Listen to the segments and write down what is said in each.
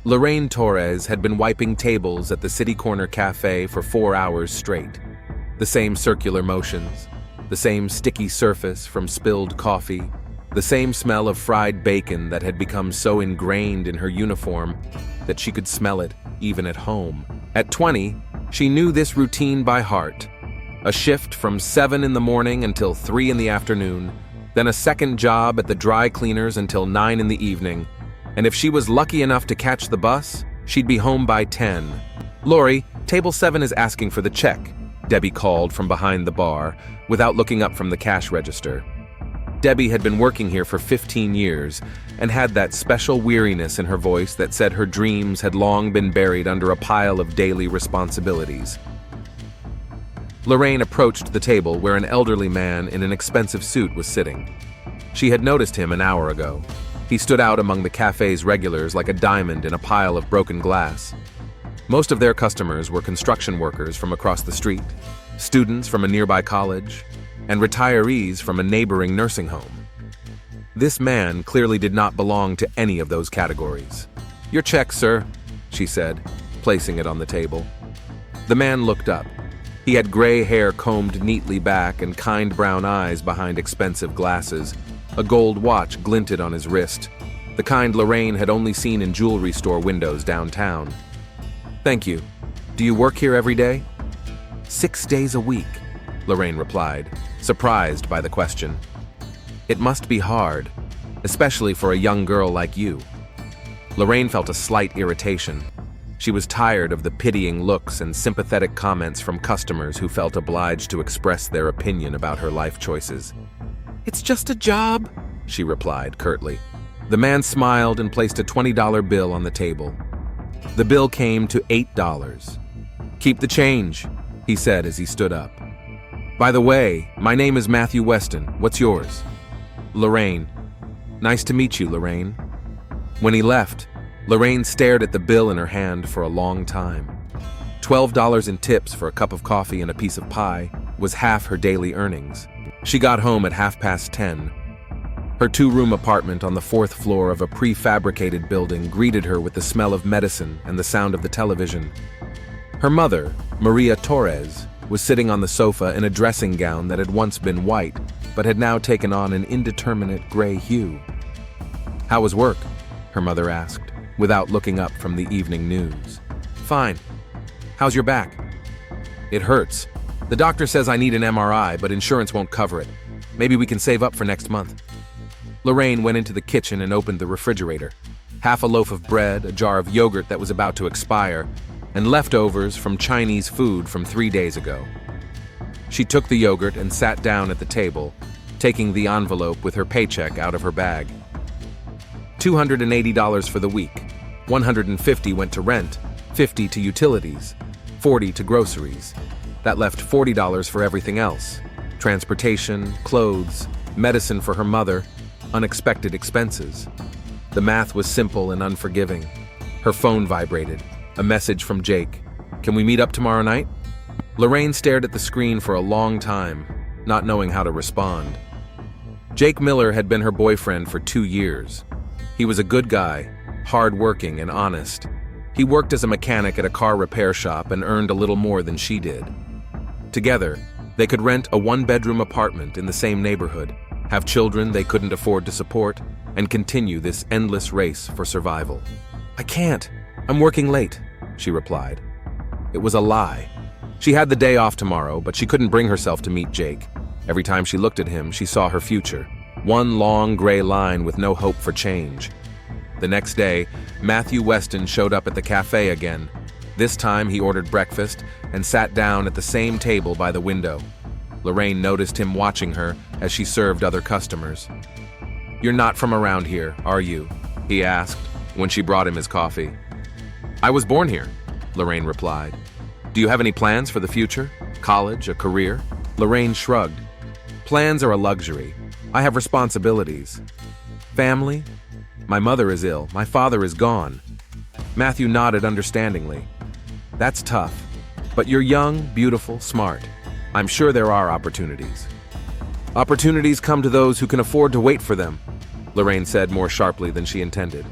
Lorraine Torres had been wiping tables at the City Corner Cafe for 4 hours straight. The same circular motions, the same sticky surface from spilled coffee, the same smell of fried bacon that had become so ingrained in her uniform that she could smell it even at home. At 20, she knew this routine by heart. A shift from 7 in the morning until 3 in the afternoon, then a second job at the dry cleaners until 9 in the evening, and if she was lucky enough to catch the bus, she'd be home by 10. "Lori, table 7 is asking for the check," Debbie called from behind the bar, without looking up from the cash register. Debbie had been working here for 15 years and had that special weariness in her voice that said her dreams had long been buried under a pile of daily responsibilities. Lorraine approached the table where an elderly man in an expensive suit was sitting. She had noticed him an hour ago. He stood out among the cafe's regulars like a diamond in a pile of broken glass. Most of their customers were construction workers from across the street, students from a nearby college, and retirees from a neighboring nursing home. This man clearly did not belong to any of those categories. "Your check, sir," she said, placing it on the table. The man looked up. He had gray hair combed neatly back and kind brown eyes behind expensive glasses. A gold watch glinted on his wrist, the kind Lorraine had only seen in jewelry store windows downtown. "Thank you. Do you work here every day?" "6 days a week," Lorraine replied, surprised by the question. "It must be hard, especially for a young girl like you." Lorraine felt a slight irritation. She was tired of the pitying looks and sympathetic comments from customers who felt obliged to express their opinion about her life choices. "It's just a job," she replied curtly. The man smiled and placed a $20 bill on the table. The bill came to $8. "Keep the change," he said as he stood up. "By the way, my name is Matthew Weston. What's yours?" "Lorraine." "Nice to meet you, Lorraine." When he left, Lorraine stared at the bill in her hand for a long time. $12 in tips for a cup of coffee and a piece of pie was half her daily earnings. She got home at 10:30. Her 2-room apartment on the 4th floor of a prefabricated building greeted her with the smell of medicine and the sound of the television. Her mother, Maria Torres, was sitting on the sofa in a dressing gown that had once been white, but had now taken on an indeterminate gray hue. "How was work?" her mother asked, without looking up from the evening news. "Fine. How's your back?" "It hurts. The doctor says I need an MRI, but insurance won't cover it. Maybe we can save up for next month." Lorraine went into the kitchen and opened the refrigerator. Half a loaf of bread, a jar of yogurt that was about to expire, and leftovers from Chinese food from 3 days ago. She took the yogurt and sat down at the table, taking the envelope with her paycheck out of her bag. $280 for the week. $150 went to rent, $50 to utilities, $40 to groceries. That left $40 for everything else: transportation, clothes, medicine for her mother, unexpected expenses. The math was simple and unforgiving. Her phone vibrated. A message from Jake. "Can we meet up tomorrow night?" Lorraine stared at the screen for a long time, not knowing how to respond. Jake Miller had been her boyfriend for 2 years. He was a good guy, hard-working and honest. He worked as a mechanic at a car repair shop and earned a little more than she did. Together, they could rent a 1-bedroom apartment in the same neighborhood, have children they couldn't afford to support, and continue this endless race for survival. "I can't. I'm working late," she replied. It was a lie. She had the day off tomorrow, but she couldn't bring herself to meet Jake. Every time she looked at him, she saw her future. One long gray line with no hope for change. The next day, Matthew Weston showed up at the cafe again. This time he ordered breakfast and sat down at the same table by the window. Lorraine noticed him watching her as she served other customers. "You're not from around here, are you?" he asked when she brought him his coffee. "I was born here," Lorraine replied. "Do you have any plans for the future? College, a career?" Lorraine shrugged. "Plans are a luxury. I have responsibilities." "Family? My mother is ill. My father is gone." Matthew nodded understandingly. "That's tough. But you're young, beautiful, smart. I'm sure there are opportunities." "Opportunities come to those who can afford to wait for them," Lorraine said more sharply than she intended.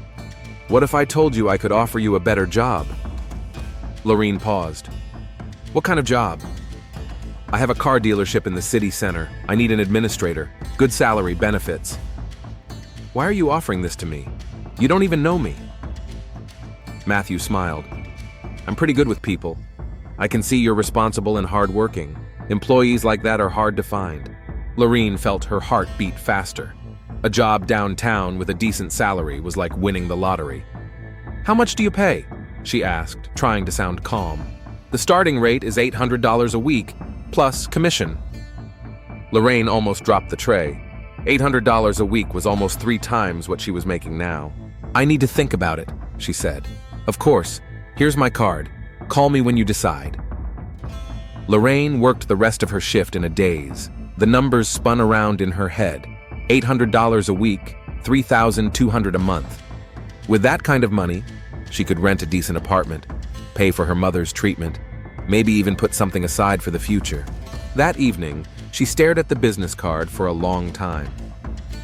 What if I told you I could offer you a better job? Lorene paused. What kind of job? I have a car dealership in the city center. I need an administrator. Good salary, benefits. Why are you offering this to me? You don't even know me. Matthew smiled. I'm pretty good with people. I can see you're responsible and hardworking. Employees like that are hard to find. Lorene felt her heart beat faster. A job downtown with a decent salary was like winning the lottery. How much do you pay? She asked, trying to sound calm. The starting rate is $800 a week, plus commission. Lorene almost dropped the tray. $800 a week was almost 3 times what she was making now. I need to think about it, she said. Of course. Here's my card. Call me when you decide. Lorene worked the rest of her shift in a daze. The numbers spun around in her head. $800 a week, $3,200 a month. With that kind of money, she could rent a decent apartment, pay for her mother's treatment, maybe even put something aside for the future. That evening, she stared at the business card for a long time.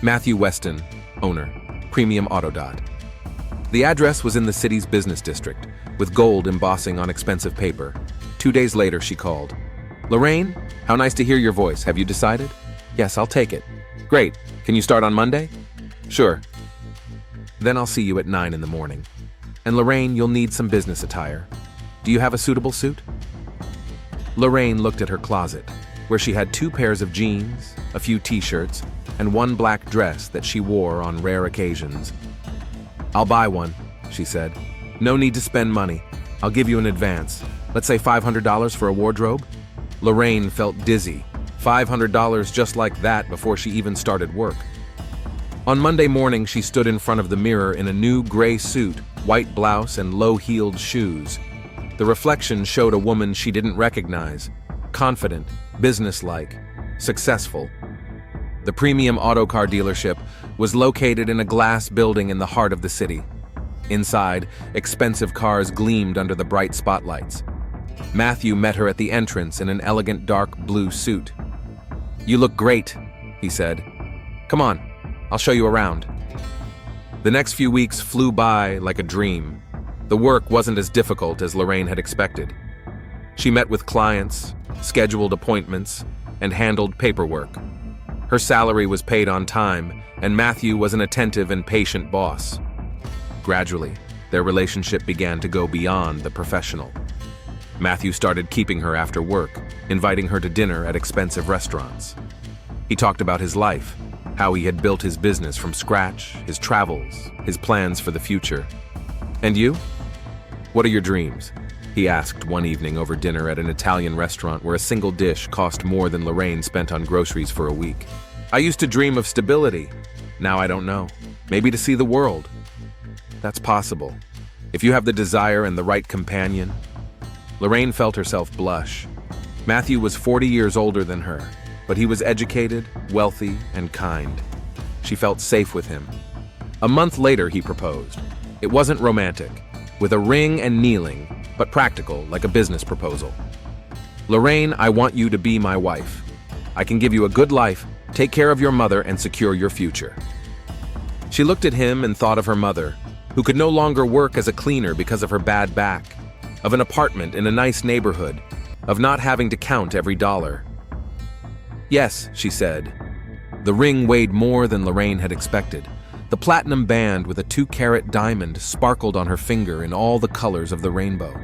Matthew Weston, owner, Premium Autodot. The address was in the city's business district, with gold embossing on expensive paper. 2 days later, she called. Lorene, how nice to hear your voice. Have you decided? Yes, I'll take it. Great. Can you start on Monday? Sure. Then I'll see you at 9 in the morning. And Lorene, you'll need some business attire. Do you have a suitable suit? Lorene looked at her closet, where she had 2 pairs of jeans, a few t-shirts, and 1 black dress that she wore on rare occasions. I'll buy one, she said. No need to spend money. I'll give you an advance. Let's say $500 for a wardrobe. Lorene felt dizzy. $500 just like that before she even started work. On Monday morning, she stood in front of the mirror in a new gray suit, white blouse, and low-heeled shoes. The reflection showed a woman she didn't recognize. Confident, businesslike, successful. The Premium Auto Car dealership was located in a glass building in the heart of the city. Inside, expensive cars gleamed under the bright spotlights. Matthew met her at the entrance in an elegant dark blue suit. You look great, he said. Come on, I'll show you around. The next few weeks flew by like a dream. The work wasn't as difficult as Lorene had expected. She met with clients, scheduled appointments, and handled paperwork. Her salary was paid on time, and Matthew was an attentive and patient boss. Gradually, their relationship began to go beyond the professional. Matthew started keeping her after work, inviting her to dinner at expensive restaurants. He talked about his life, how he had built his business from scratch, his travels, his plans for the future. And you? What are your dreams? He asked one evening over dinner at an Italian restaurant where a single dish cost more than Lorene spent on groceries for a week. I used to dream of stability. Now I don't know. Maybe to see the world. That's possible. If you have the desire and the right companion. Lorene felt herself blush. Matthew was 40 years older than her, but he was educated, wealthy, and kind. She felt safe with him. A month later, he proposed. It wasn't romantic, with a ring and kneeling, but practical, like a business proposal. Lorene, I want you to be my wife. I can give you a good life, take care of your mother, and secure your future. She looked at him and thought of her mother, who could no longer work as a cleaner because of her bad back, of an apartment in a nice neighborhood, of not having to count every dollar. Yes, she said. The ring weighed more than Lorene had expected. The platinum band with a 2-carat diamond sparkled on her finger in all the colors of the rainbow.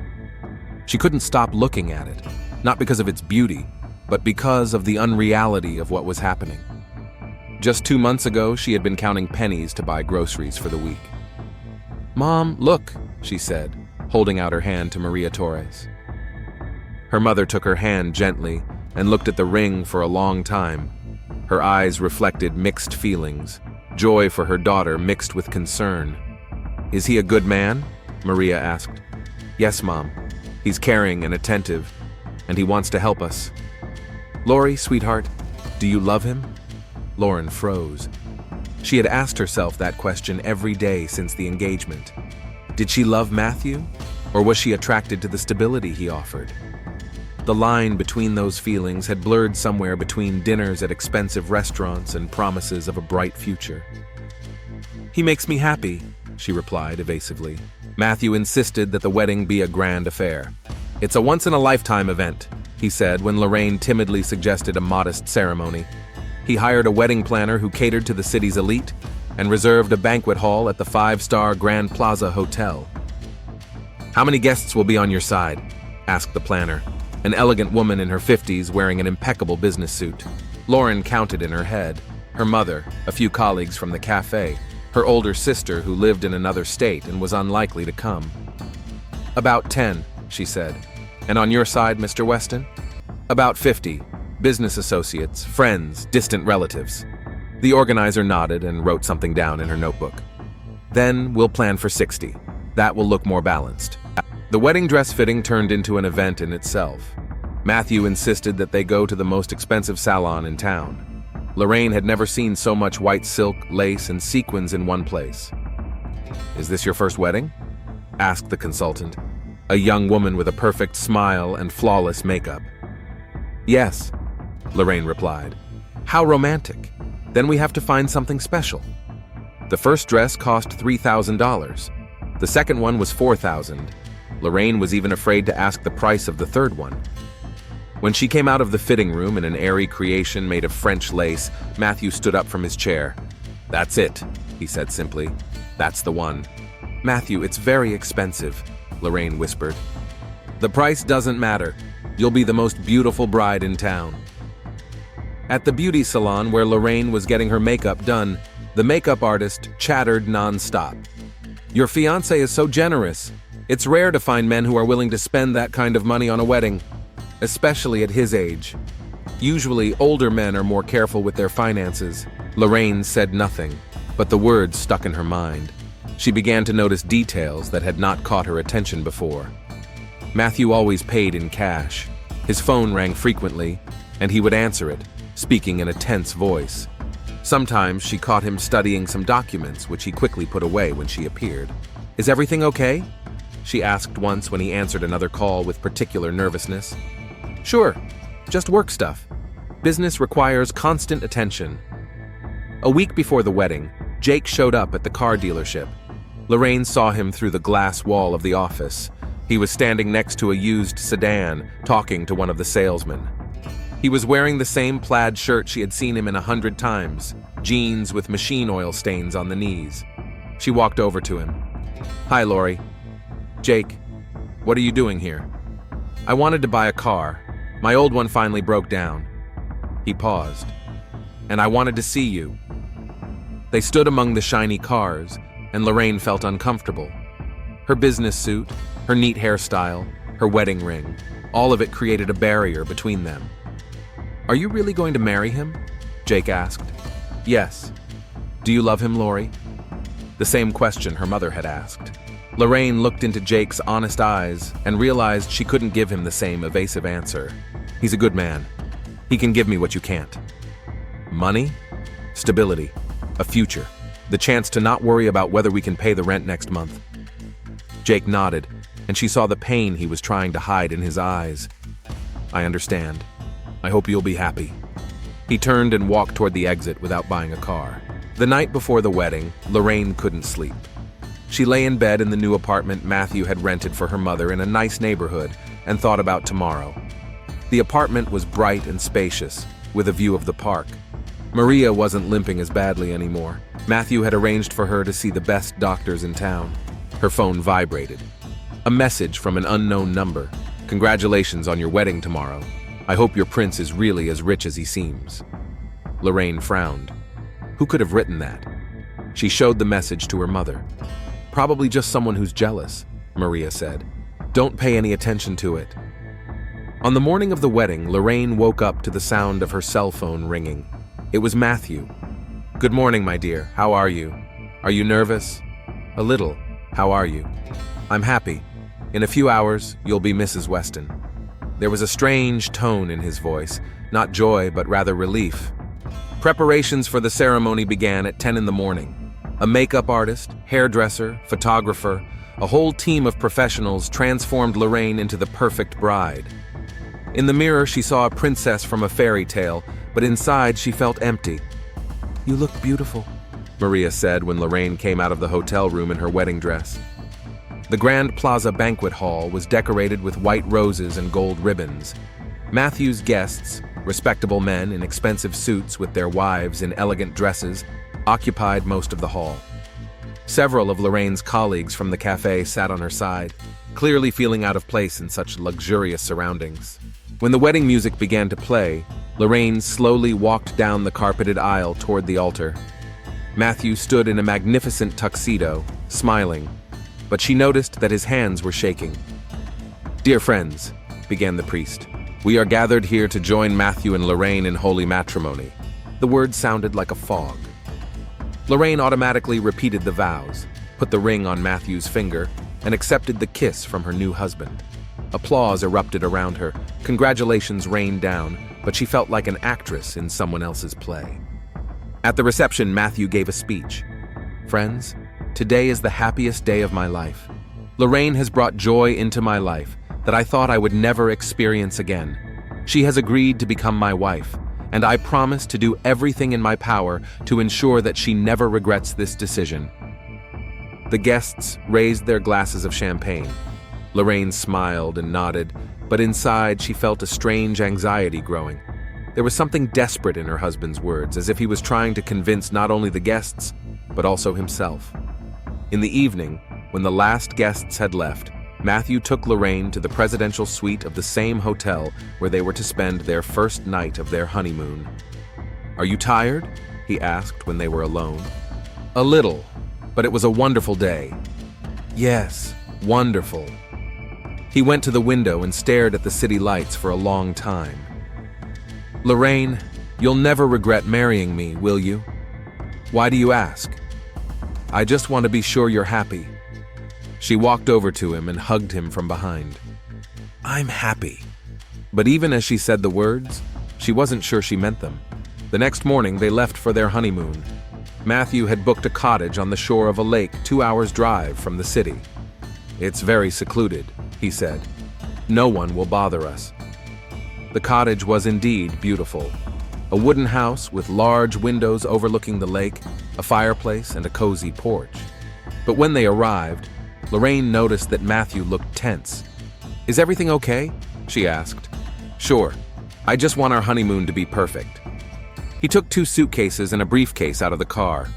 She couldn't stop looking at it, not because of its beauty, but because of the unreality of what was happening. Just 2 months ago, she had been counting pennies to buy groceries for the week. Mom, look, she said, holding out her hand to Maria Torres. Her mother took her hand gently and looked at the ring for a long time. Her eyes reflected mixed feelings, joy for her daughter mixed with concern. Is he a good man? Maria asked. Yes, Mom. He's caring and attentive, and he wants to help us. Lori, sweetheart, do you love him? Lauren froze. She had asked herself that question every day since the engagement. Did she love Matthew, or was she attracted to the stability he offered? The line between those feelings had blurred somewhere between dinners at expensive restaurants and promises of a bright future. He makes me happy, she replied evasively. Matthew insisted that the wedding be a grand affair. It's a once-in-a-lifetime event, he said when Lorraine timidly suggested a modest ceremony. He hired a wedding planner who catered to the city's elite and reserved a banquet hall at the 5-star Grand Plaza Hotel. "How many guests will be on your side?" asked the planner, an elegant woman in her 50s wearing an impeccable business suit. Lauren counted in her head: her mother, a few colleagues from the cafe, her older sister who lived in another state and was unlikely to come. "About 10, she said. "And on your side, Mr. Weston?" "About 50. Business associates, friends, distant relatives." The organizer nodded and wrote something down in her notebook. "Then we'll plan for 60. That will look more balanced." The wedding dress fitting turned into an event in itself. Matthew insisted that they go to the most expensive salon in town. Lorraine had never seen so much white silk, lace, and sequins in one place. "Is this your first wedding?" asked the consultant, a young woman with a perfect smile and flawless makeup. "Yes," Lorraine replied. "How romantic. Then we have to find something special." The first dress cost $3,000. The second one was $4,000. Lorraine was even afraid to ask the price of the third one. When she came out of the fitting room in an airy creation made of French lace, Matthew stood up from his chair. "That's it," he said simply. "That's the one." "Matthew, it's very expensive," Lorraine whispered. "The price doesn't matter. You'll be the most beautiful bride in town." At the beauty salon where Lorraine was getting her makeup done, the makeup artist chattered non-stop. "Your fiancé is so generous. It's rare to find men who are willing to spend that kind of money on a wedding, especially at his age. Usually, older men are more careful with their finances." Lorraine said nothing, but the words stuck in her mind. She began to notice details that had not caught her attention before. Matthew always paid in cash. His phone rang frequently, and he would answer it, speaking in a tense voice. Sometimes she caught him studying some documents, which he quickly put away when she appeared. "Is everything okay?" she asked once when he answered another call with particular nervousness. "Sure, just work stuff. Business requires constant attention." A week before the wedding, Jake showed up at the car dealership. Lorraine saw him through the glass wall of the office. He was standing next to a used sedan, talking to one of the salesmen. He was wearing the same plaid shirt she had seen him in 100 times, jeans with machine oil stains on the knees. She walked over to him. "Hi, Lori." "Jake, what are you doing here?" "I wanted to buy a car. My old one finally broke down." He paused. "And I wanted to see you." They stood among the shiny cars, and Lorraine felt uncomfortable. Her business suit, her neat hairstyle, her wedding ring, all of it created a barrier between them. "Are you really going to marry him?" Jake asked. "Yes." "Do you love him, Lori?" The same question her mother had asked. Lorraine looked into Jake's honest eyes and realized she couldn't give him the same evasive answer. "He's a good man. He can give me what you can't." "Money? Stability. A future. The chance to not worry about whether we can pay the rent next month." Jake nodded, and she saw the pain he was trying to hide in his eyes. "I understand. I hope you'll be happy." He turned and walked toward the exit without buying a car. The night before the wedding, Lorraine couldn't sleep. She lay in bed in the new apartment Matthew had rented for her mother in a nice neighborhood and thought about tomorrow. The apartment was bright and spacious, with a view of the park. Maria wasn't limping as badly anymore. Matthew had arranged for her to see the best doctors in town. Her phone vibrated. A message from an unknown number. "Congratulations on your wedding tomorrow. I hope your prince is really as rich as he seems." Lorraine frowned. Who could have written that? She showed the message to her mother. "Probably just someone who's jealous," Maria said. "Don't pay any attention to it." On the morning of the wedding, Lorraine woke up to the sound of her cell phone ringing. It was Matthew. "Good morning, my dear. How are you? Are you nervous?" "A little. How are you?" "I'm happy. In a few hours, you'll be Mrs. Weston." There was a strange tone in his voice, not joy, but rather relief. Preparations for the ceremony began at 10 in the morning. A makeup artist, hairdresser, photographer, a whole team of professionals transformed Lorraine into the perfect bride. In the mirror, she saw a princess from a fairy tale, but inside she felt empty. "You look beautiful," Maria said when Lorraine came out of the hotel room in her wedding dress. The Grand Plaza banquet hall was decorated with white roses and gold ribbons. Matthew's guests, respectable men in expensive suits with their wives in elegant dresses, occupied most of the hall. Several of Lorraine's colleagues from the cafe sat on her side, clearly feeling out of place in such luxurious surroundings. When the wedding music began to play, Lorraine slowly walked down the carpeted aisle toward the altar. Matthew stood in a magnificent tuxedo, smiling, but she noticed that his hands were shaking. "Dear friends," began the priest, "we are gathered here to join Matthew and Lorraine in holy matrimony." The words sounded like a fog. Lorraine automatically repeated the vows, put the ring on Matthew's finger, and accepted the kiss from her new husband. Applause erupted around her, congratulations rained down, but she felt like an actress in someone else's play. At the reception, Matthew gave a speech. "Friends, today is the happiest day of my life. Lorraine has brought joy into my life that I thought I would never experience again. She has agreed to become my wife, and I promise to do everything in my power to ensure that she never regrets this decision." The guests raised their glasses of champagne. Lorraine smiled and nodded, but inside she felt a strange anxiety growing. There was something desperate in her husband's words, as if he was trying to convince not only the guests, but also himself. In the evening, when the last guests had left, Matthew took Lorraine to the presidential suite of the same hotel where they were to spend their first night of their honeymoon. "Are you tired?" he asked when they were alone. "A little, but it was a wonderful day." "Yes, wonderful." He went to the window and stared at the city lights for a long time. "Lorraine, you'll never regret marrying me, will you?" "Why do you ask?" "I just want to be sure you're happy." She walked over to him and hugged him from behind. "I'm happy." But even as she said the words, she wasn't sure she meant them. The next morning, they left for their honeymoon. Matthew had booked a cottage on the shore of a lake 2 hours' drive from the city. "It's very secluded," he said. "No one will bother us." The cottage was indeed beautiful. A wooden house with large windows overlooking the lake, a fireplace, and a cozy porch. But when they arrived, Lorraine noticed that Matthew looked tense. "Is everything okay?" she asked. "Sure. I just want our honeymoon to be perfect." He took 2 suitcases and a briefcase out of the car.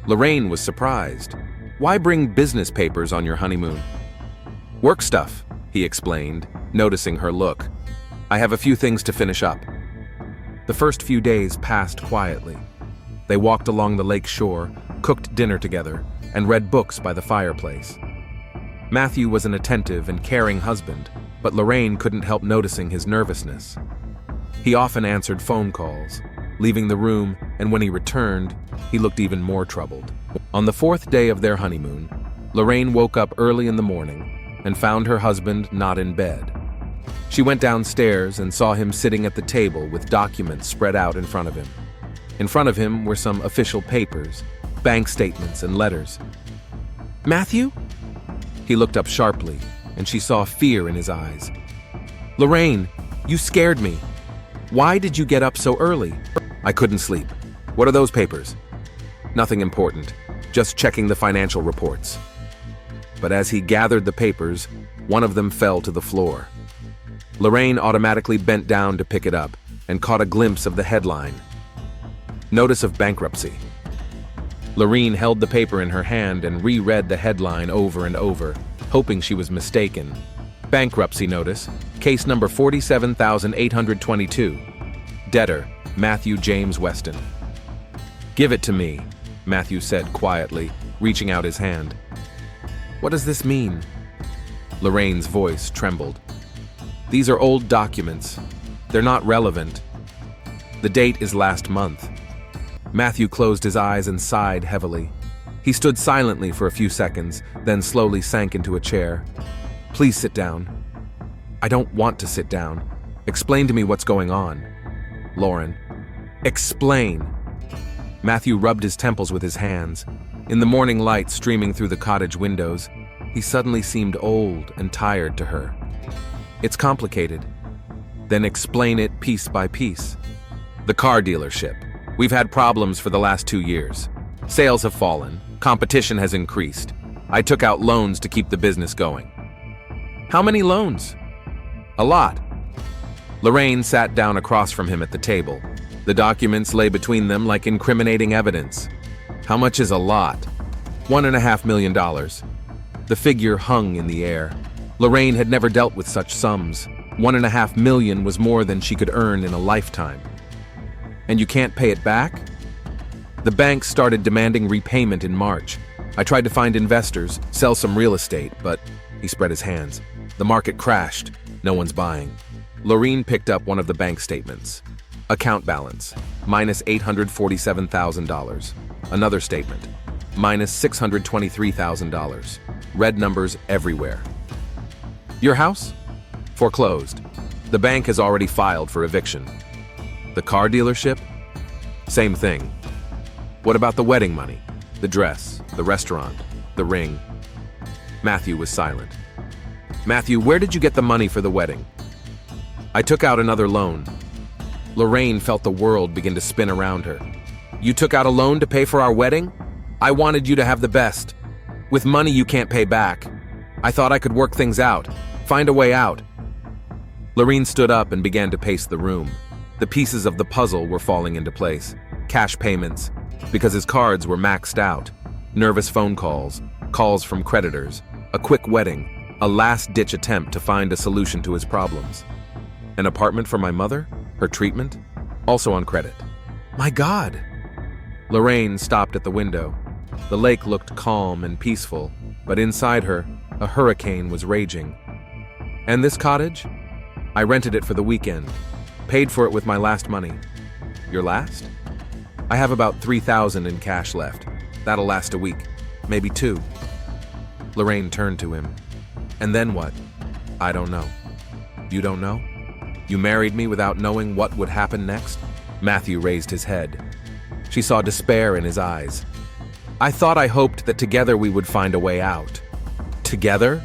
Lorraine was surprised. "Why bring business papers on your honeymoon?" "Work stuff," he explained, noticing her look. "I have a few things to finish up." The first few days passed quietly. They walked along the lake shore, cooked dinner together, and read books by the fireplace. Matthew was an attentive and caring husband, but Lorraine couldn't help noticing his nervousness. He often answered phone calls, leaving the room, and when he returned, he looked even more troubled. On the 4th day of their honeymoon, Lorraine woke up early in the morning and found her husband not in bed. She went downstairs and saw him sitting at the table with documents spread out in front of him. In front of him were some official papers, bank statements, and letters. "Matthew?" He looked up sharply, and she saw fear in his eyes. "Lorraine, you scared me. Why did you get up so early?" "I couldn't sleep." "What are those papers?" "Nothing important, just checking the financial reports." But as he gathered the papers, one of them fell to the floor. Lorraine automatically bent down to pick it up and caught a glimpse of the headline, "Notice of Bankruptcy." Lorraine held the paper in her hand and reread the headline over and over, hoping she was mistaken. "Bankruptcy notice, case number 47,822. Debtor, Matthew James Weston." "Give it to me," Matthew said quietly, reaching out his hand. "What does this mean?" Lorraine's voice trembled. "These are old documents. They're not relevant. The date is last month." Matthew closed his eyes and sighed heavily. He stood silently for a few seconds, then slowly sank into a chair. "Please sit down." "I don't want to sit down. Explain to me what's going on." "Lauren." "Explain." Matthew rubbed his temples with his hands. In the morning light streaming through the cottage windows, he suddenly seemed old and tired to her. "It's complicated." "Then explain it piece by piece." "The car dealership. We've had problems for the last 2 years." Sales have fallen. Competition has increased. I took out loans to keep the business going. How many loans? A lot. Lorraine sat down across from him at the table. The documents lay between them like incriminating evidence. How much is a lot? $1.5 million. The figure hung in the air. Lorraine had never dealt with such sums. $1.5 million was more than she could earn in a lifetime. And you can't pay it back? The bank started demanding repayment in March. I tried to find investors, sell some real estate, but he spread his hands. The market crashed. No one's buying. Lorraine picked up one of the bank statements. Account balance, minus $847,000. Another statement, minus $623,000. Red numbers everywhere. Your house? Foreclosed. The bank has already filed for eviction. The car dealership? Same thing. What about the wedding money? The dress, the restaurant, the ring? Matthew was silent. Matthew, where did you get the money for the wedding? I took out another loan. Lorraine felt the world begin to spin around her. You took out a loan to pay for our wedding? I wanted you to have the best. With money you can't pay back. I thought I could work things out, find a way out. Lorraine stood up and began to pace the room. The pieces of the puzzle were falling into place. Cash payments, because his cards were maxed out. Nervous phone calls, calls from creditors, a quick wedding, a last-ditch attempt to find a solution to his problems. An apartment for my mother? Her treatment? Also on credit. My God! Lorraine stopped at the window. The lake looked calm and peaceful, but inside her, a hurricane was raging. And this cottage? I rented it for the weekend. Paid for it with my last money. Your last? I have about $3,000 in cash left. That'll last a week, maybe 2. Lorraine turned to him. And then what? I don't know. You don't know? You married me without knowing what would happen next? Matthew raised his head. She saw despair in his eyes. I thought I hoped that together we would find a way out. Together?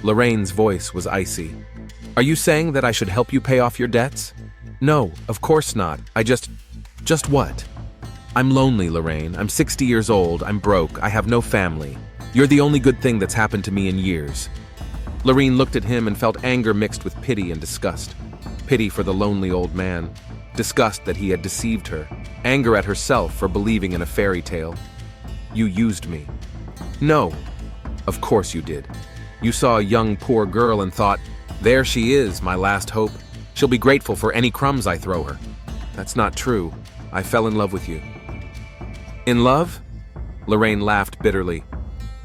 Lorraine's voice was icy. Are you saying that I should help you pay off your debts? No, of course not. Just what? I'm lonely, Lorraine. I'm 60 years old. I'm broke. I have no family. You're the only good thing that's happened to me in years. Lorraine looked at him and felt anger mixed with pity and disgust. Pity for the lonely old man. Disgust that he had deceived her. Anger at herself for believing in a fairy tale. You used me. No. Of course you did. You saw a young poor girl and thought, there she is, my last hope. She'll be grateful for any crumbs I throw her. That's not true. I fell in love with you. In love? Lorraine laughed bitterly.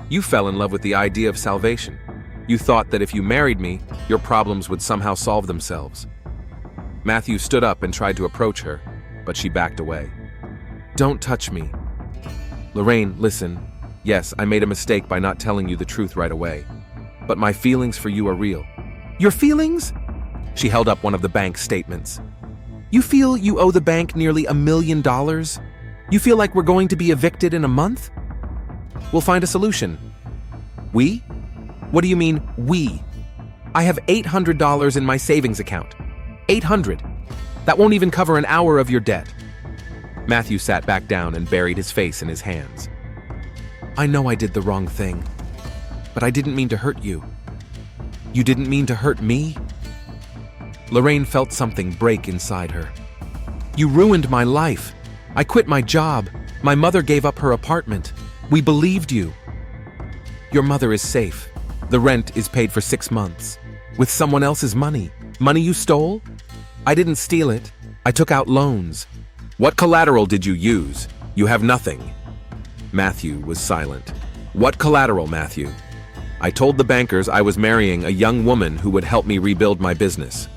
You fell in love with the idea of salvation. You thought that if you married me, your problems would somehow solve themselves. Matthew stood up and tried to approach her, but she backed away. Don't touch me. Lorraine, listen. Yes, I made a mistake by not telling you the truth right away. But my feelings for you are real. Your feelings? She held up one of the bank's statements. You feel you owe the bank nearly $1 million? You feel like we're going to be evicted in a month? We'll find a solution. We? What do you mean, we? I have $800 in my savings account. $800. That won't even cover an hour of your debt. Matthew sat back down and buried his face in his hands. I know I did the wrong thing, but I didn't mean to hurt you. You didn't mean to hurt me? Lorraine felt something break inside her. You ruined my life. I quit my job. My mother gave up her apartment. We believed you. Your mother is safe. The rent is paid for 6 months. With someone else's money. Money you stole? I didn't steal it. I took out loans. What collateral did you use? You have nothing. Matthew was silent. What collateral, Matthew? I told the bankers I was marrying a young woman who would help me rebuild my business.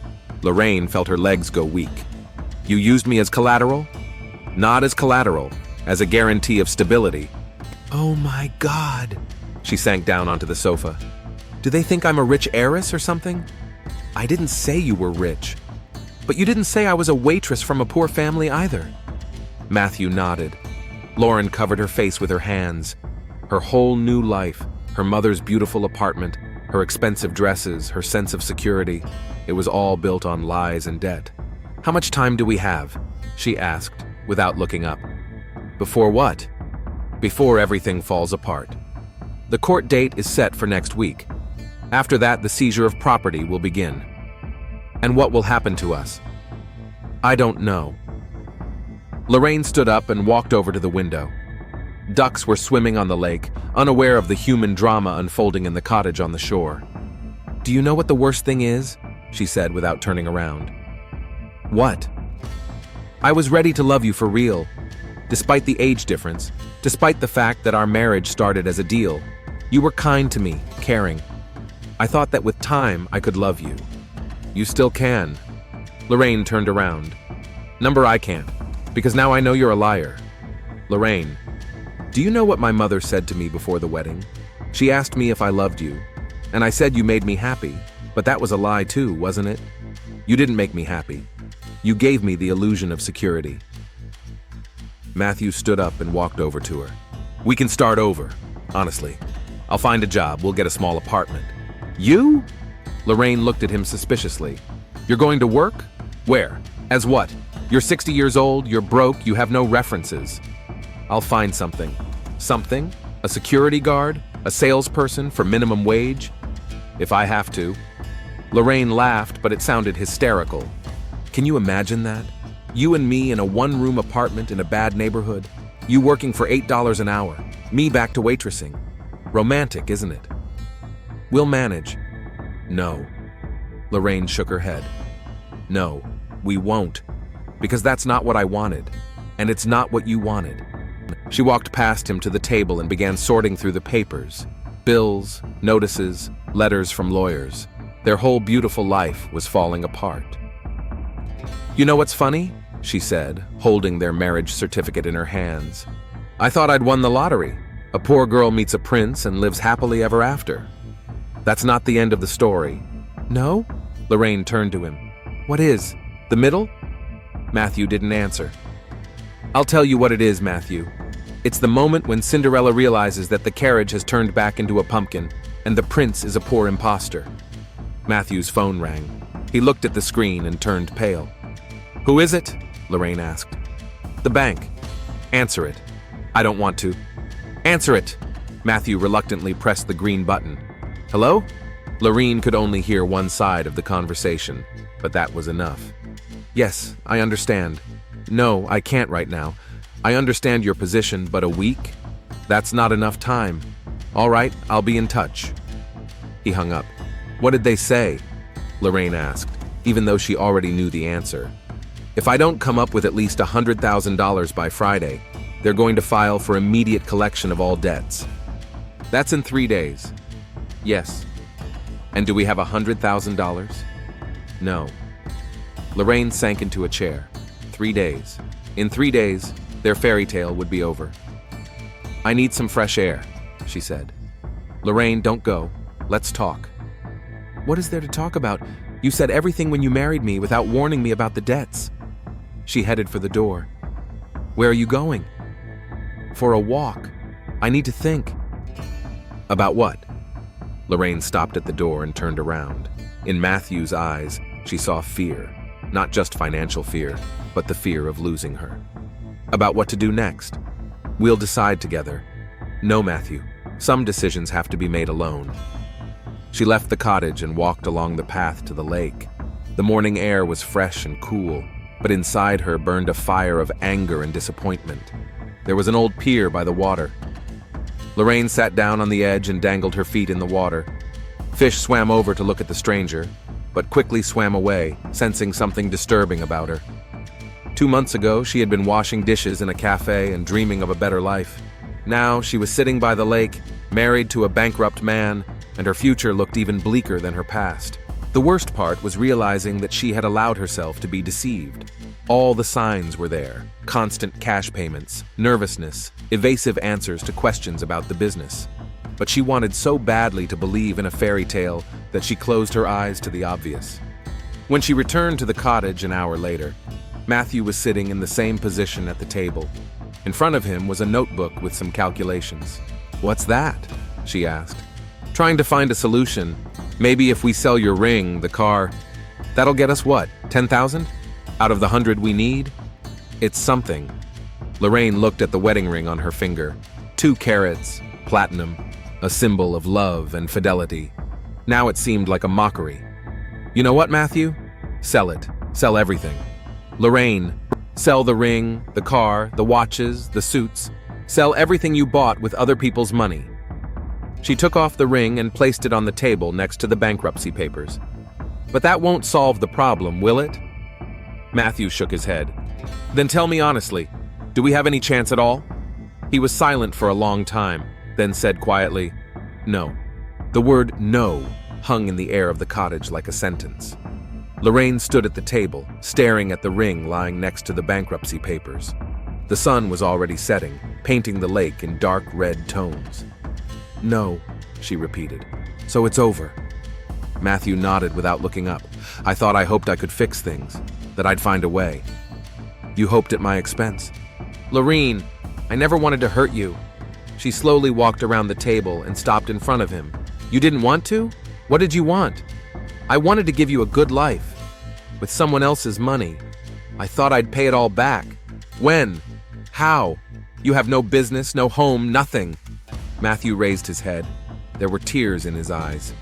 Lorraine felt her legs go weak. You used me as collateral? Not as collateral, as a guarantee of stability. Oh my God. She sank down onto the sofa. Do they think I'm a rich heiress or something? I didn't say you were rich. But you didn't say I was a waitress from a poor family either. Matthew nodded. Lauren covered her face with her hands. Her whole new life, her mother's beautiful apartment, her expensive dresses, her sense of security, it was all built on lies and debt. How much time do we have? She asked, without looking up. Before what? before everything falls apart. The court date is set for next week. After that, the seizure of property will begin. And what will happen to us? I don't know. Lorraine stood up and walked over to the window. Ducks were swimming on the lake, unaware of the human drama unfolding in the cottage on the shore. "Do you know what the worst thing is?" she said without turning around. "What?" "I was ready to love you for real. Despite the age difference, despite the fact that our marriage started as a deal, you were kind to me, caring. I thought that with time I could love you. You still can." Lorraine turned around. "Number I can't, because now I know you're a liar." "Lorraine, do you know what my mother said to me before the wedding? She asked me if I loved you, and I said you made me happy, but that was a lie too, wasn't it? You didn't make me happy. You gave me the illusion of security." Matthew stood up and walked over to her. "We can start over, honestly. I'll find a job, we'll get a small apartment." "You?" Lorraine looked at him suspiciously. "You're going to work? Where? As what? You're 60 years old, you're broke, you have no references." "I'll find something." "Something? A security guard? A salesperson for minimum wage?" "If I have to." Lorraine laughed, but it sounded hysterical. "Can you imagine that? You and me in a one-room apartment in a bad neighborhood. You working for $8 an hour. Me back to waitressing. Romantic, isn't it?" "We'll manage." "No." Lorraine shook her head. "No, we won't. Because that's not what I wanted. And it's not what you wanted." She walked past him to the table and began sorting through the papers. Bills, notices, letters from lawyers. Their whole beautiful life was falling apart. "You know what's funny?" she said, holding their marriage certificate in her hands. "I thought I'd won the lottery. A poor girl meets a prince and lives happily ever after." "That's not the end of the story." "No?" Lorraine turned to him. "What is? The middle?" Matthew didn't answer. "I'll tell you what it is, Matthew. It's the moment when Cinderella realizes that the carriage has turned back into a pumpkin and the prince is a poor imposter." Matthew's phone rang. He looked at the screen and turned pale. "Who is it?" Lorraine asked. "The bank." "Answer it." "I don't want to." "Answer it." Matthew reluctantly pressed the green button. "Hello?" Lorraine could only hear one side of the conversation, but that was enough. "Yes, I understand. No, I can't right now. I understand your position, but a week? That's not enough time. All right, I'll be in touch." He hung up. "What did they say?" Lorraine asked, even though she already knew the answer. "If I don't come up with at least $100,000 by Friday, they're going to file for immediate collection of all debts." "That's in 3 days." "Yes." "And do we have $100,000? "No." Lorraine sank into a chair. 3 days. In 3 days, their fairy tale would be over. "I need some fresh air," she said. "Lorraine, don't go. Let's talk." "What is there to talk about? You said everything when you married me without warning me about the debts." She headed for the door. "Where are you going?" "For a walk. I need to think." "About what?" Lorraine stopped at the door and turned around. In Matthew's eyes, she saw fear. Not just financial fear, but the fear of losing her. "About what to do next. We'll decide together." "No, Matthew. Some decisions have to be made alone." She left the cottage and walked along the path to the lake. The morning air was fresh and cool, but inside her burned a fire of anger and disappointment. There was an old pier by the water. Lorraine sat down on the edge and dangled her feet in the water. Fish swam over to look at the stranger, but quickly swam away, sensing something disturbing about her. 2 months ago, she had been washing dishes in a cafe and dreaming of a better life. Now, she was sitting by the lake, married to a bankrupt man, and her future looked even bleaker than her past. The worst part was realizing that she had allowed herself to be deceived. All the signs were there: constant cash payments, nervousness, evasive answers to questions about the business. But she wanted so badly to believe in a fairy tale that she closed her eyes to the obvious. When she returned to the cottage an hour later, Matthew was sitting in the same position at the table. In front of him was a notebook with some calculations. "What's that?" she asked. "Trying to find a solution. Maybe if we sell your ring, the car... That'll get us what, 10,000? Out of the 100 we need? It's something." Lorraine looked at the wedding ring on her finger. 2 carats, platinum, a symbol of love and fidelity. Now it seemed like a mockery. You know what, Matthew? Sell it. Sell everything. Lorraine, sell the ring, the car, the watches, the suits. Sell everything you bought with other people's money. She took off the ring and placed it on the table next to the bankruptcy papers. But that won't solve the problem, will it? Matthew shook his head. Then tell me honestly, do we have any chance at all? He was silent for a long time, then said quietly, no. The word no hung in the air of the cottage like a sentence. Lorraine stood at the table, staring at the ring lying next to the bankruptcy papers. The sun was already setting, painting the lake in dark red tones. No, she repeated. So it's over. Matthew nodded without looking up. I hoped I could fix things, that I'd find a way. You hoped at my expense. Lorraine, I never wanted to hurt you. She slowly walked around the table and stopped in front of him. You didn't want to? What did you want? I wanted to give you a good life. With someone else's money. I thought I'd pay it all back. When? How? You have no business, no home, nothing. Matthew raised his head. There were tears in his eyes.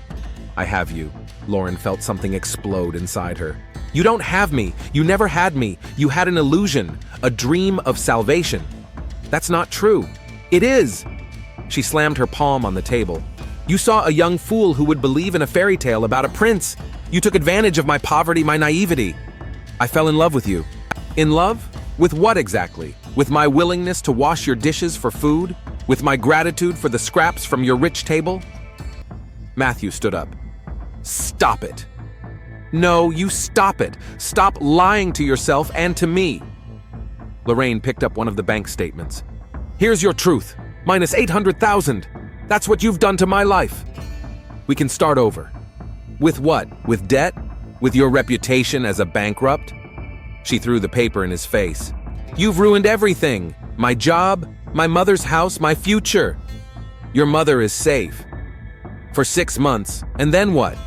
I have you. Lauren felt something explode inside her. You don't have me. You never had me. You had an illusion, a dream of salvation. That's not true. It is. She slammed her palm on the table. You saw a young fool who would believe in a fairy tale about a prince. You took advantage of my poverty, my naivety. I fell in love with you. In love? With what exactly? With my willingness to wash your dishes for food? With my gratitude for the scraps from your rich table? Matthew stood up. Stop it. No, you stop it. Stop lying to yourself and to me. Lorraine picked up one of the bank statements. Here's your truth. Minus 800,000. That's what you've done to my life. We can start over. With what? With debt? With your reputation as a bankrupt? She threw the paper in his face. You've ruined everything. My job, my mother's house, my future. Your mother is safe. For 6 months, and then what?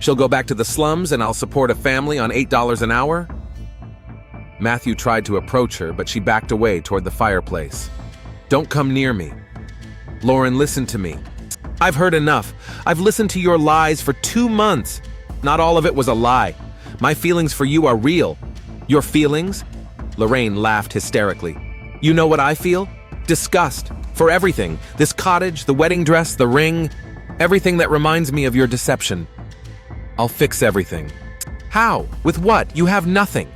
She'll go back to the slums and I'll support a family on $8 an hour? Matthew tried to approach her, but she backed away toward the fireplace. Don't come near me. Lauren, listen to me. I've heard enough. I've listened to your lies for 2 months. Not all of it was a lie. My feelings for you are real. Your feelings? Lorraine laughed hysterically. You know what I feel? Disgust. For everything. This cottage, the wedding dress, the ring. Everything that reminds me of your deception. I'll fix everything. How? With what? You have nothing.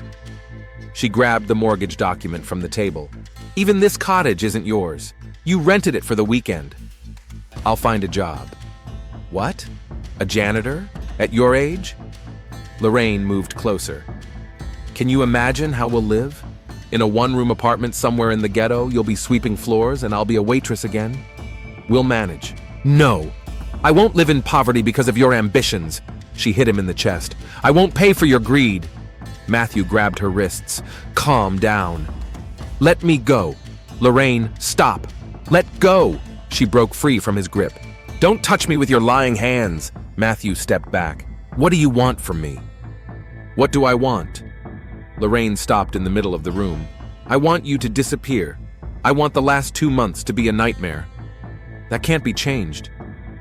She grabbed the mortgage document from the table. Even this cottage isn't yours. You rented it for the weekend. I'll find a job. What? A janitor? At your age? Lorraine moved closer. Can you imagine how we'll live? In a one-room apartment somewhere in the ghetto, you'll be sweeping floors and I'll be a waitress again? We'll manage. No! I won't live in poverty because of your ambitions. She hit him in the chest. I won't pay for your greed. Matthew grabbed her wrists. Calm down. Let me go. Lorraine, stop. Let go. She broke free from his grip. Don't touch me with your lying hands. Matthew stepped back. What do you want from me? What do I want? Lorraine stopped in the middle of the room. I want you to disappear. I want the last 2 months to be a nightmare. That can't be changed.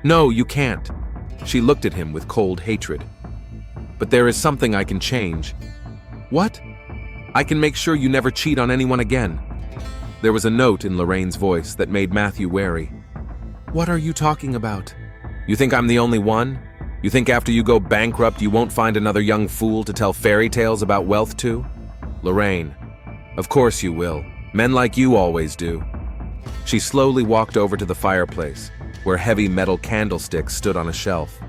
No, you can't. She looked at him with cold hatred. But there is something I can change. What? I can make sure you never cheat on anyone again. There was a note in Lorraine's voice that made Matthew wary. What are you talking about? You think I'm the only one? You think after you go bankrupt you won't find another young fool to tell fairy tales about wealth to? Lorraine, of course you will. Men like you always do. She slowly walked over to the fireplace, where heavy metal candlesticks stood on a shelf.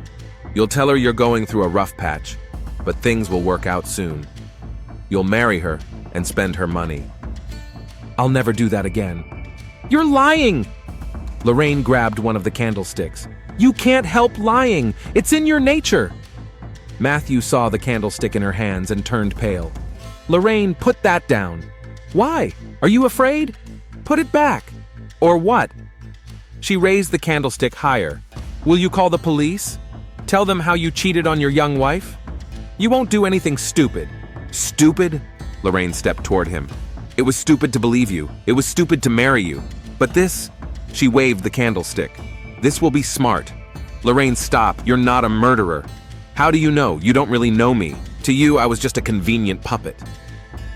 You'll tell her you're going through a rough patch, but things will work out soon. You'll marry her and spend her money. I'll never do that again. You're lying! Lorraine grabbed one of the candlesticks. You can't help lying. It's in your nature. Matthew saw the candlestick in her hands and turned pale. Lorraine, put that down. Why? Are you afraid? Put it back. Or what? She raised the candlestick higher. Will you call the police? Tell them how you cheated on your young wife? You won't do anything stupid. Stupid? Lorraine stepped toward him. It was stupid to believe you. It was stupid to marry you. But this She waved the candlestick. "This will be smart." "Lorraine, stop. You're not a murderer." "How do you know? You don't really know me. To you, I was just a convenient puppet."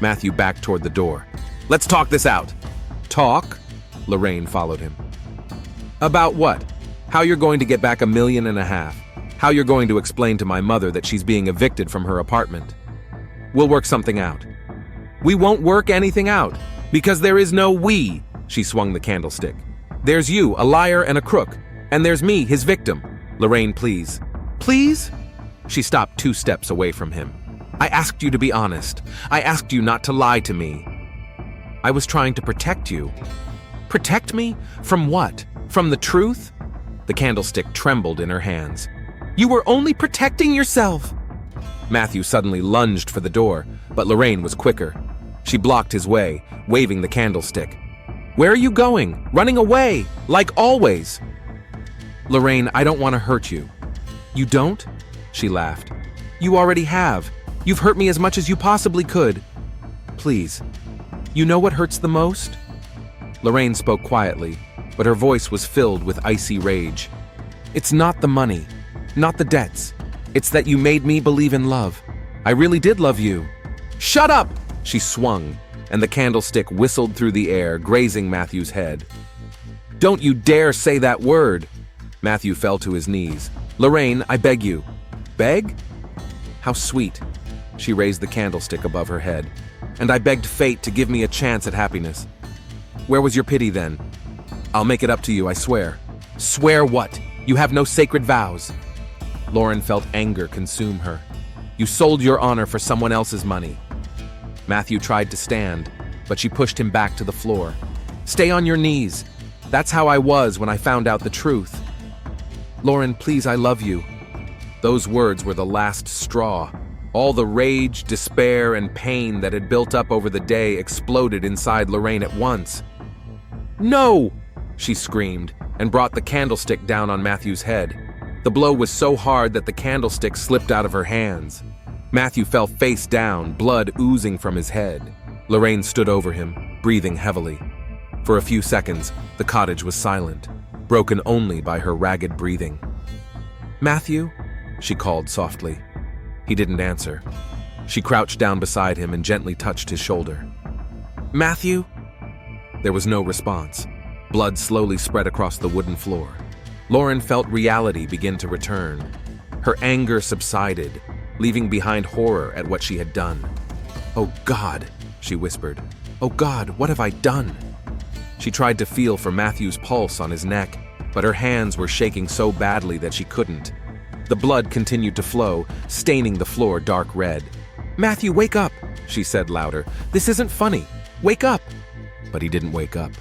Matthew backed toward the door. "Let's talk this out." "Talk?" Lorraine followed him. "About what? How you're going to get back $1.5 million. How you're going to explain to my mother that she's being evicted from her apartment. We'll work something out." "We won't work anything out, because there is no we." She swung the candlestick. "There's you, a liar and a crook, and there's me, his victim." "Lorraine, please." "Please?" She stopped 2 steps away from him. "I asked you to be honest. I asked you not to lie to me." "I was trying to protect you." "Protect me? From what? From the truth?" The candlestick trembled in her hands. "You were only protecting yourself." Matthew suddenly lunged for the door, but Lorraine was quicker. She blocked his way, waving the candlestick. "Where are you going? Running away, like always." "Lorraine, I don't want to hurt you." "You don't?" She laughed. "You already have. You've hurt me as much as you possibly could." "Please. You know what hurts the most?" Lorraine spoke quietly, but her voice was filled with icy rage. "It's not the money, not the debts. It's that you made me believe in love. I really did love you." "Shut up!" She swung, and the candlestick whistled through the air, grazing Matthew's head. "Don't you dare say that word!" Matthew fell to his knees. "Lorraine, I beg you." "Beg?" "How sweet." She raised the candlestick above her head. "And I begged fate to give me a chance at happiness. Where was your pity then?" "I'll make it up to you, I swear." "Swear what? You have no sacred vows." Lauren felt anger consume her. "You sold your honor for someone else's money." Matthew tried to stand, but she pushed him back to the floor. "Stay on your knees. That's how I was when I found out the truth." "Lauren, please, I love you." Those words were the last straw. All the rage, despair, and pain that had built up over the day exploded inside Lorraine at once. "No!" she screamed, and brought the candlestick down on Matthew's head. The blow was so hard that the candlestick slipped out of her hands. Matthew fell face down, blood oozing from his head. Lorraine stood over him, breathing heavily. For a few seconds, the cottage was silent, broken only by her ragged breathing. "Matthew?" she called softly. He didn't answer. She crouched down beside him and gently touched his shoulder. "Matthew?" There was no response. Blood slowly spread across the wooden floor. Lauren felt reality begin to return. Her anger subsided, leaving behind horror at what she had done. "Oh God," she whispered. "Oh God, what have I done?" She tried to feel for Matthew's pulse on his neck, but her hands were shaking so badly that she couldn't. The blood continued to flow, staining the floor dark red. "Matthew, wake up," she said louder. "This isn't funny. Wake up." But he didn't wake up.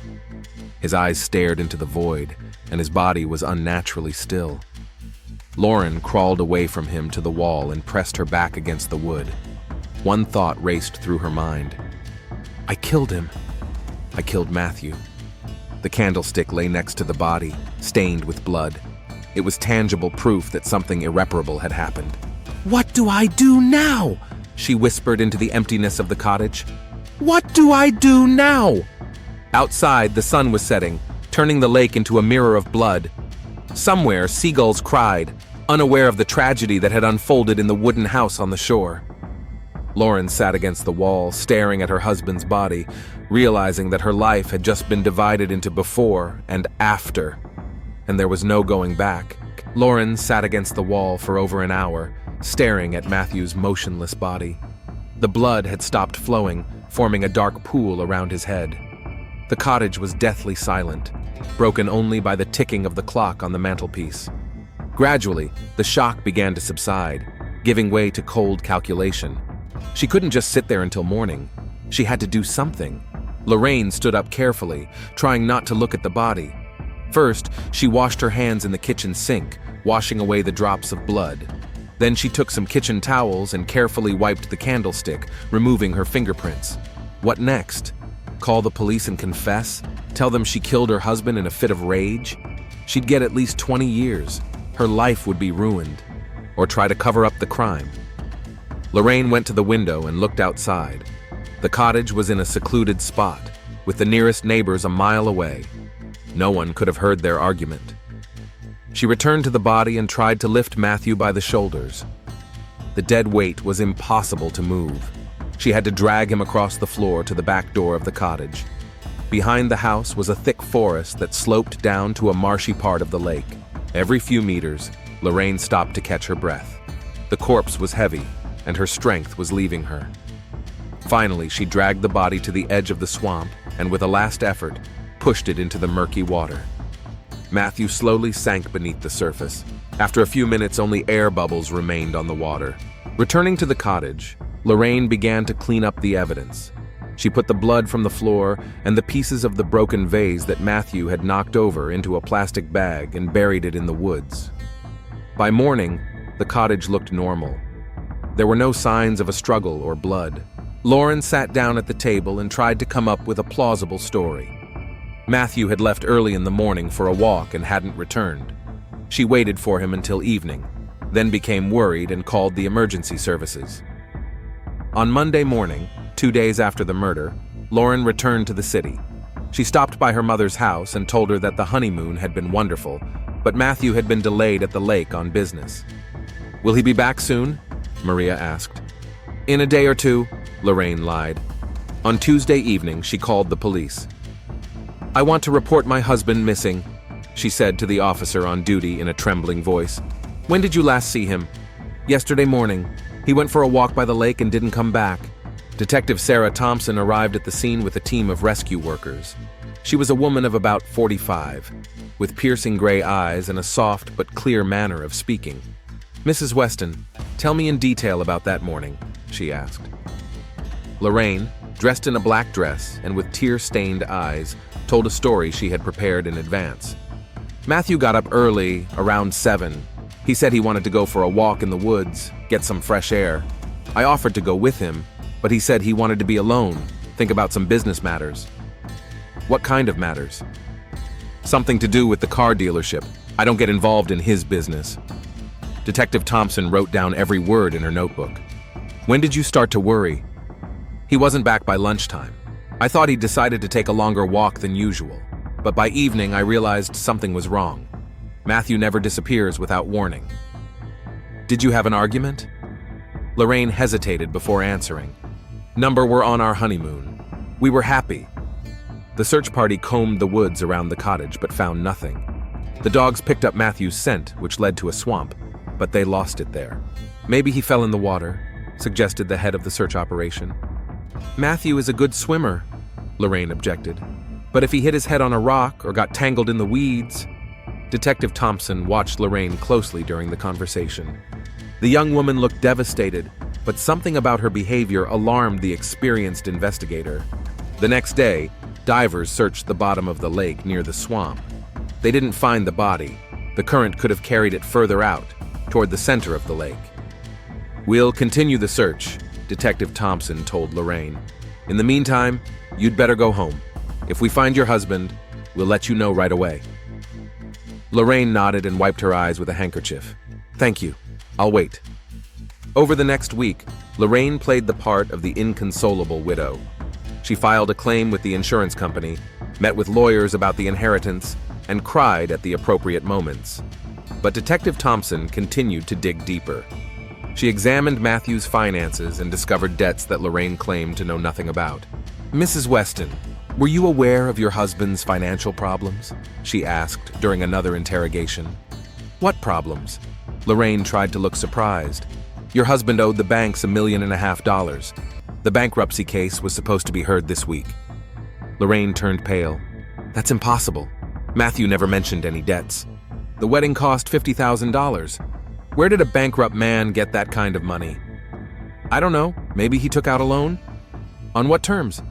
His eyes stared into the void, and his body was unnaturally still. Lauren crawled away from him to the wall and pressed her back against the wood. One thought raced through her mind. "I killed him. I killed Matthew." The candlestick lay next to the body, stained with blood. It was tangible proof that something irreparable had happened. "What do I do now?" she whispered into the emptiness of the cottage. "What do I do now?" Outside, the sun was setting, turning the lake into a mirror of blood. Somewhere, seagulls cried, unaware of the tragedy that had unfolded in the wooden house on the shore. Lauren sat against the wall, staring at her husband's body, realizing that her life had just been divided into before and after, and there was no going back. Lauren sat against the wall for over an hour, staring at Matthew's motionless body. The blood had stopped flowing, forming a dark pool around his head. The cottage was deathly silent, broken only by the ticking of the clock on the mantelpiece. Gradually, the shock began to subside, giving way to cold calculation. She couldn't just sit there until morning. She had to do something. Lorraine stood up carefully, trying not to look at the body. First, she washed her hands in the kitchen sink, washing away the drops of blood. Then she took some kitchen towels and carefully wiped the candlestick, removing her fingerprints. What next? Call the police and confess? Tell them she killed her husband in a fit of rage? She'd get at least 20 years. Her life would be ruined. Or try to cover up the crime. Lorraine went to the window and looked outside. The cottage was in a secluded spot, with the nearest neighbors a mile away. No one could have heard their argument. She returned to the body and tried to lift Matthew by the shoulders. The dead weight was impossible to move. She had to drag him across the floor to the back door of the cottage. Behind the house was a thick forest that sloped down to a marshy part of the lake. Every few meters, Lorraine stopped to catch her breath. The corpse was heavy, and her strength was leaving her. Finally, she dragged the body to the edge of the swamp and, with a last effort, pushed it into the murky water. Matthew slowly sank beneath the surface. After a few minutes, only air bubbles remained on the water. Returning to the cottage, Lorraine began to clean up the evidence. She put the blood from the floor and the pieces of the broken vase that Matthew had knocked over into a plastic bag and buried it in the woods. By morning, the cottage looked normal. There were no signs of a struggle or blood. Lauren sat down at the table and tried to come up with a plausible story. Matthew had left early in the morning for a walk and hadn't returned. She waited for him until evening, then became worried and called the emergency services. On Monday morning, 2 days after the murder, Lauren returned to the city. She stopped by her mother's house and told her that the honeymoon had been wonderful, but Matthew had been delayed at the lake on business. "Will he be back soon?" Maria asked. "In a day or two," Lorraine lied. On Tuesday evening, she called the police. "I want to report my husband missing," she said to the officer on duty in a trembling voice. "When did you last see him?" "Yesterday morning. He went for a walk by the lake and didn't come back." Detective Sarah Thompson arrived at the scene with a team of rescue workers. She was a woman of about 45, with piercing gray eyes and a soft but clear manner of speaking. "Mrs. Weston, tell me in detail about that morning," she asked. Lorraine, dressed in a black dress and with tear-stained eyes, told a story she had prepared in advance. "Matthew got up early, around 7. He said he wanted to go for a walk in the woods, get some fresh air. I offered to go with him, but he said he wanted to be alone, think about some business matters." "What kind of matters?" "Something to do with the car dealership. I don't get involved in his business." Detective Thompson wrote down every word in her notebook. "When did you start to worry?" "He wasn't back by lunchtime. I thought he decided to take a longer walk than usual, but by evening I realized something was wrong. Matthew never disappears without warning." "Did you have an argument?" Lorraine hesitated before answering. We're on our honeymoon. We were happy." The search party combed the woods around the cottage but found nothing. The dogs picked up Matthew's scent, which led to a swamp, but they lost it there. "Maybe he fell in the water," suggested the head of the search operation. "Matthew is a good swimmer," Lorraine objected. "But if he hit his head on a rock or got tangled in the weeds..." Detective Thompson watched Lorraine closely during the conversation. The young woman looked devastated, but something about her behavior alarmed the experienced investigator. The next day, divers searched the bottom of the lake near the swamp. They didn't find the body. The current could have carried it further out, toward the center of the lake. "We'll continue the search," Detective Thompson told Lorraine. "In the meantime, you'd better go home. If we find your husband, we'll let you know right away." Lorraine nodded and wiped her eyes with a handkerchief. "Thank you. I'll wait." Over the next week, Lorraine played the part of the inconsolable widow. She filed a claim with the insurance company, met with lawyers about the inheritance, and cried at the appropriate moments. But Detective Thompson continued to dig deeper. She examined Matthew's finances and discovered debts that Lorraine claimed to know nothing about. "Mrs. Weston, were you aware of your husband's financial problems?" she asked during another interrogation. "What problems?" Lorraine tried to look surprised. "Your husband owed the banks $1.5 million. The bankruptcy case was supposed to be heard this week." Lorraine turned pale. "That's impossible. Matthew never mentioned any debts. The wedding cost $50,000. Where did a bankrupt man get that kind of money?" "I don't know. Maybe he took out a loan?" "On what terms?"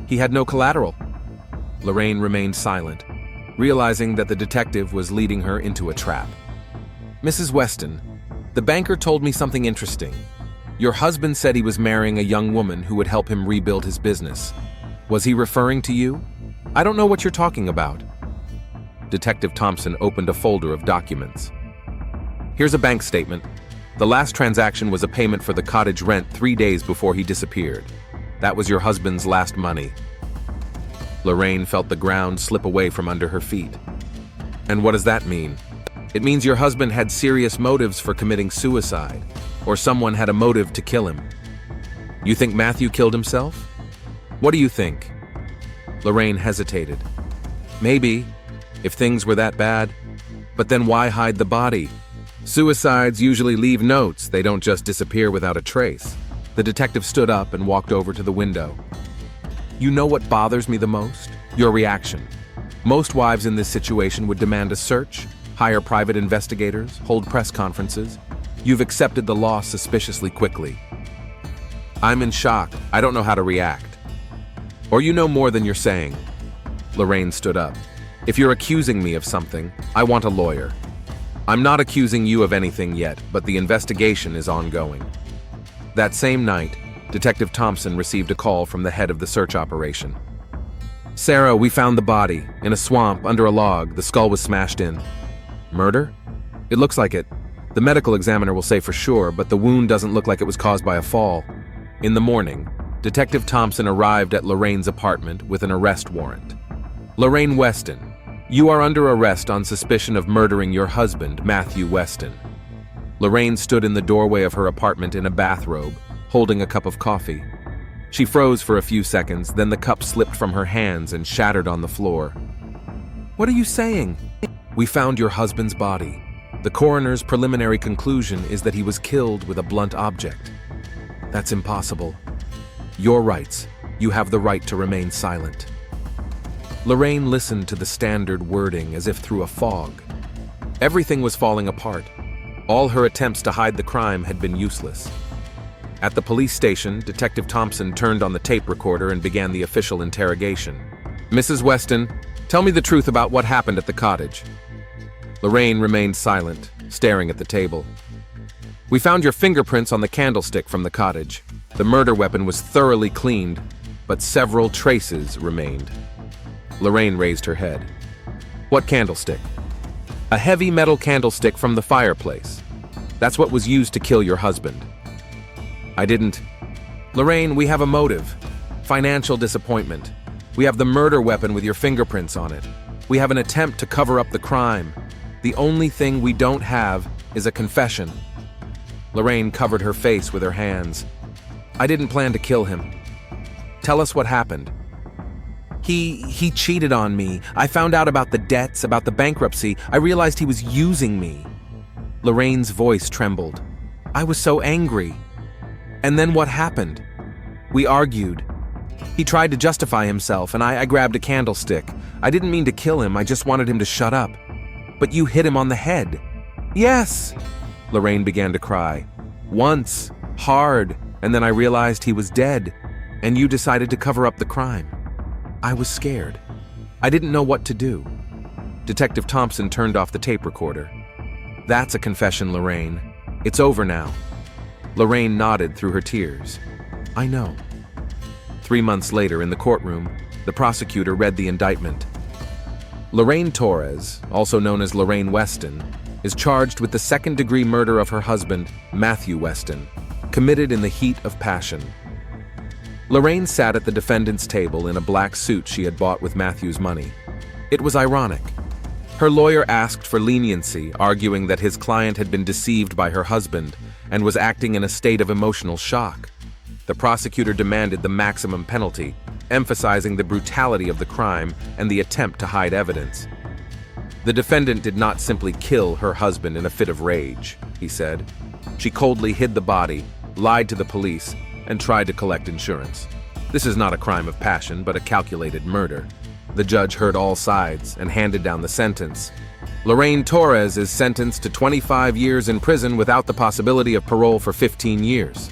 "He had no collateral." Lorraine remained silent, realizing that the detective was leading her into a trap. "Mrs. Weston, the banker told me something interesting. Your husband said he was marrying a young woman who would help him rebuild his business. Was he referring to you?" "I don't know what you're talking about." Detective Thompson opened a folder of documents. "Here's a bank statement. The last transaction was a payment for the cottage rent 3 days before he disappeared. That was your husband's last money." Lorraine felt the ground slip away from under her feet. And what does that mean? It means your husband had serious motives for committing suicide, or someone had a motive to kill him. You think Matthew killed himself? What do you think? Lorraine hesitated. Maybe, if things were that bad. But then why hide the body? Suicides usually leave notes, they don't just disappear without a trace. The detective stood up and walked over to the window. You know what bothers me the most? Your reaction. Most wives in this situation would demand a search, hire private investigators, hold press conferences. You've accepted the loss suspiciously quickly. I'm in shock. I don't know how to react. Or you know more than you're saying. Lorraine stood up. If you're accusing me of something, I want a lawyer. I'm not accusing you of anything yet, but the investigation is ongoing. That same night, Detective Thompson received a call from the head of the search operation. Sarah, we found the body. In a swamp, under a log, the skull was smashed in. Murder? It looks like it. The medical examiner will say for sure, but the wound doesn't look like it was caused by a fall. In the morning, Detective Thompson arrived at Lorraine's apartment with an arrest warrant. Lorraine Weston, you are under arrest on suspicion of murdering your husband, Matthew Weston. Lorraine stood in the doorway of her apartment in a bathrobe, holding a cup of coffee. She froze for a few seconds, then the cup slipped from her hands and shattered on the floor. What are you saying? We found your husband's body. The coroner's preliminary conclusion is that he was killed with a blunt object. That's impossible. Your rights. You have the right to remain silent. Lorraine listened to the standard wording as if through a fog. Everything was falling apart. All her attempts to hide the crime had been useless. At the police station, Detective Thompson turned on the tape recorder and began the official interrogation. Mrs. Weston, tell me the truth about what happened at the cottage. Lorraine remained silent, staring at the table. We found your fingerprints on the candlestick from the cottage. The murder weapon was thoroughly cleaned, but several traces remained. Lorraine raised her head. What candlestick? A heavy metal candlestick from the fireplace. That's what was used to kill your husband. I didn't. Lorraine, we have a motive. Financial disappointment. We have the murder weapon with your fingerprints on it. We have an attempt to cover up the crime. The only thing we don't have is a confession. Lorraine covered her face with her hands. I didn't plan to kill him. Tell us what happened. He cheated on me. I found out about the debts, about the bankruptcy. I realized he was using me. Lorraine's voice trembled. I was so angry. And then what happened? We argued. He tried to justify himself, and I grabbed a candlestick. I didn't mean to kill him, I just wanted him to shut up. But you hit him on the head. Yes! Lorraine began to cry. Once, hard, and then I realized he was dead, and you decided to cover up the crime. I was scared. I didn't know what to do. Detective Thompson turned off the tape recorder. That's a confession, Lorraine. It's over now. Lorraine nodded through her tears. I know. 3 months later, in the courtroom, the prosecutor read the indictment. Lorraine Torres, also known as Lorraine Weston, is charged with the second-degree murder of her husband, Matthew Weston, committed in the heat of passion. Lorraine sat at the defendant's table in a black suit she had bought with Matthew's money. It was ironic. Her lawyer asked for leniency, arguing that his client had been deceived by her husband and was acting in a state of emotional shock. The prosecutor demanded the maximum penalty, emphasizing the brutality of the crime and the attempt to hide evidence. The defendant did not simply kill her husband in a fit of rage, he said. She coldly hid the body, lied to the police, and tried to collect insurance. This is not a crime of passion, but a calculated murder. The judge heard all sides and handed down the sentence. Lorraine Torres is sentenced to 25 years in prison without the possibility of parole for 15 years.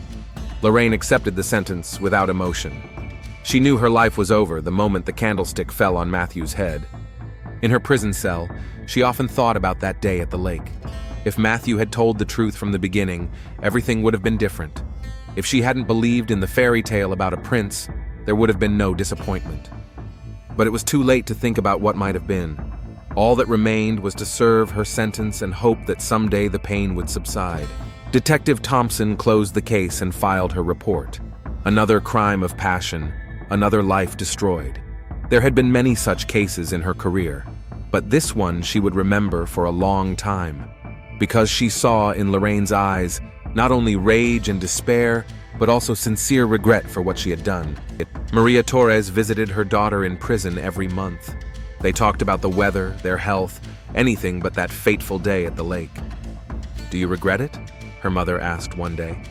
Lorraine accepted the sentence without emotion. She knew her life was over the moment the candlestick fell on Matthew's head. In her prison cell, she often thought about that day at the lake. If Matthew had told the truth from the beginning, everything would have been different. If she hadn't believed in the fairy tale about a prince, there would have been no disappointment. But it was too late to think about what might have been. All that remained was to serve her sentence and hope that someday the pain would subside. Detective Thompson closed the case and filed her report. Another crime of passion, another life destroyed. There had been many such cases in her career, but this one she would remember for a long time, because she saw in Lorraine's eyes not only rage and despair, but also sincere regret for what she had done. Maria Torres visited her daughter in prison every month. They talked about the weather, their health, anything but that fateful day at the lake. "Do you regret it?" her mother asked one day.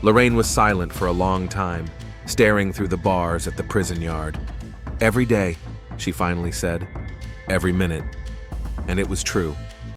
Lorraine was silent for a long time, staring through the bars at the prison yard. "Every day," she finally said. "Every minute." And it was true.